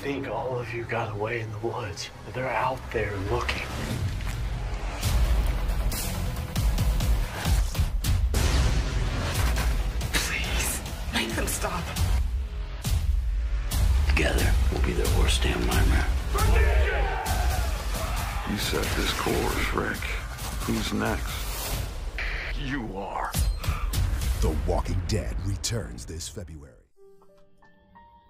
think all of you got away in the woods, but they're out there looking. Please, make them stop. Together, we'll be their worst damn nightmare. You set this course, Rick. Who's next? You are. The Walking Dead returns this February.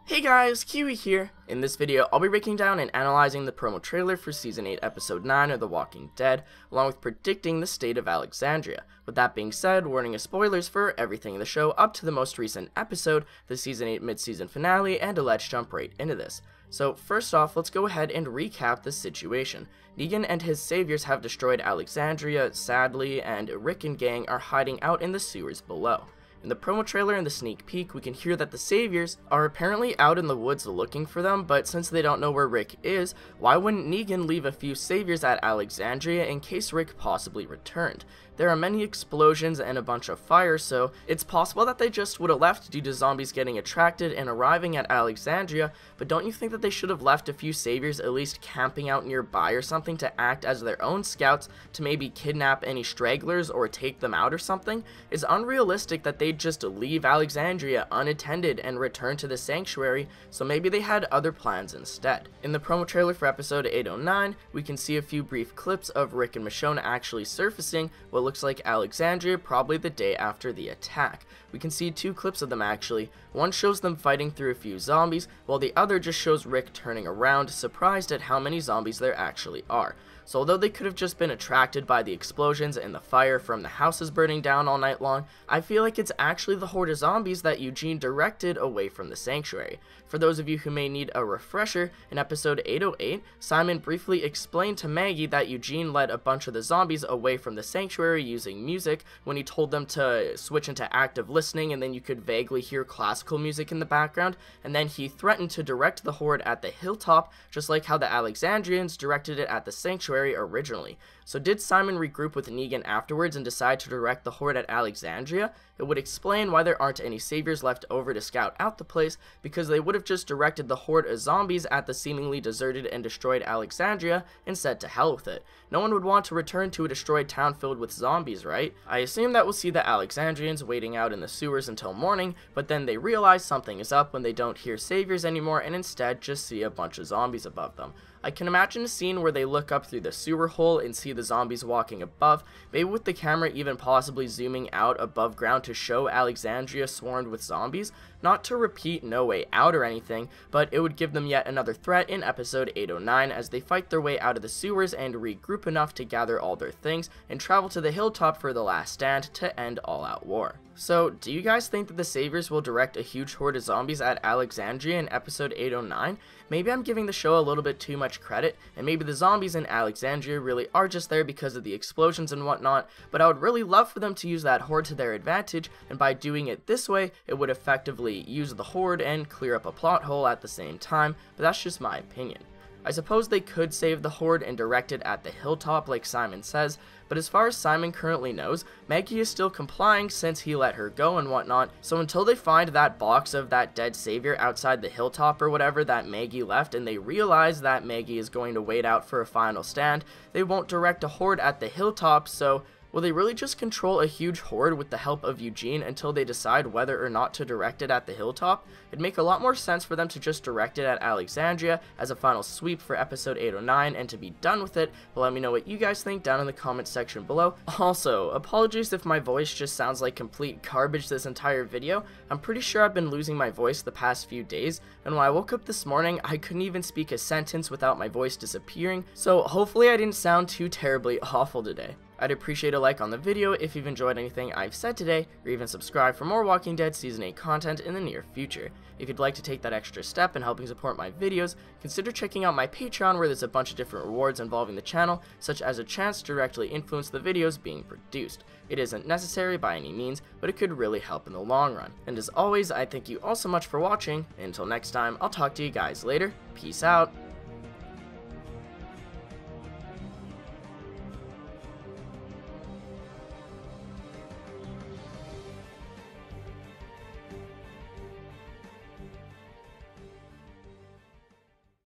Hey guys, Kiwi here. In this video, I'll be breaking down and analyzing the promo trailer for Season 8, Episode 9 of The Walking Dead, along with predicting the state of Alexandria. With that being said, warning of spoilers for everything in the show up to the most recent episode, the Season 8 mid-season finale, and let's jump right into this. So first off, let's go ahead and recap the situation. Negan and his saviors have destroyed Alexandria, sadly, and Rick and gang are hiding out in the sewers below. In the promo trailer and the sneak peek, we can hear that the saviors are apparently out in the woods looking for them, but since they don't know where Rick is, why wouldn't Negan leave a few saviors at Alexandria in case Rick possibly returned? There are many explosions and a bunch of fire, so it's possible that they just would have left due to zombies getting attracted and arriving at Alexandria, but don't you think that they should have left a few saviors at least camping out nearby or something to act as their own scouts to maybe kidnap any stragglers or take them out or something? It's unrealistic that they'd just leave Alexandria unattended and return to the sanctuary, so maybe they had other plans instead. In the promo trailer for episode 809, we can see a few brief clips of Rick and Michonne actually surfacing what looks like Alexandria probably the day after the attack. We can see two clips of them actually. One shows them fighting through a few zombies, while the other just shows Rick turning around, surprised at how many zombies there actually are. So although they could have just been attracted by the explosions and the fire from the houses burning down all night long, I feel like it's actually the horde of zombies that Eugene directed away from the sanctuary. For those of you who may need a refresher, in episode 808, Simon briefly explained to Maggie that Eugene led a bunch of the zombies away from the sanctuary using music when he told them to switch into active listening, and then you could vaguely hear classical music in the background, and then he threatened to direct the horde at the hilltop, just like how the Alexandrians directed it at the sanctuary originally. So did Simon regroup with Negan afterwards and decide to direct the horde at Alexandria? It would explain why there aren't any saviors left over to scout out the place, because they would have just directed the horde of zombies at the seemingly deserted and destroyed Alexandria and said to hell with it. No one would want to return to a destroyed town filled with zombies, right? I assume that we'll see the Alexandrians waiting out in the sewers until morning, but then they realize something is up when they don't hear saviors anymore and instead just see a bunch of zombies above them. I can imagine a scene where they look up through the sewer hole and see the zombies walking above, maybe with the camera even possibly zooming out above ground to show Alexandria swarmed with zombies, not to repeat No Way Out or anything, but it would give them yet another threat in episode 809 as they fight their way out of the sewers and regroup enough to gather all their things and travel to the hilltop for the last stand to end all-out war. So, do you guys think that the saviors will direct a huge horde of zombies at Alexandria in episode 809? Maybe I'm giving the show a little bit too much credit, and maybe the zombies in Alexandria really are just there because of the explosions and whatnot, but I would really love for them to use that horde to their advantage, and by doing it this way, it would effectively use the horde and clear up a plot hole at the same time, but that's just my opinion. I suppose they could save the horde and direct it at the hilltop like Simon says, but as far as Simon currently knows, Maggie is still complying since he let her go and whatnot, so until they find that box of that dead savior outside the hilltop or whatever that Maggie left and they realize that Maggie is going to wait out for a final stand, they won't direct a horde at the hilltop, so will they really just control a huge horde with the help of Eugene until they decide whether or not to direct it at the hilltop? It'd make a lot more sense for them to just direct it at Alexandria as a final sweep for episode 809 and to be done with it, but let me know what you guys think down in the comment section below. Also, apologies if my voice just sounds like complete garbage this entire video. I'm pretty sure I've been losing my voice the past few days, and when I woke up this morning, I couldn't even speak a sentence without my voice disappearing, so hopefully I didn't sound too terribly awful today. I'd appreciate a like on the video if you've enjoyed anything I've said today, or even subscribe for more Walking Dead Season 8 content in the near future. If you'd like to take that extra step in helping support my videos, consider checking out my Patreon where there's a bunch of different rewards involving the channel, such as a chance to directly influence the videos being produced. It isn't necessary by any means, but it could really help in the long run. And as always, I thank you all so much for watching. Until next time, I'll talk to you guys later. Peace out.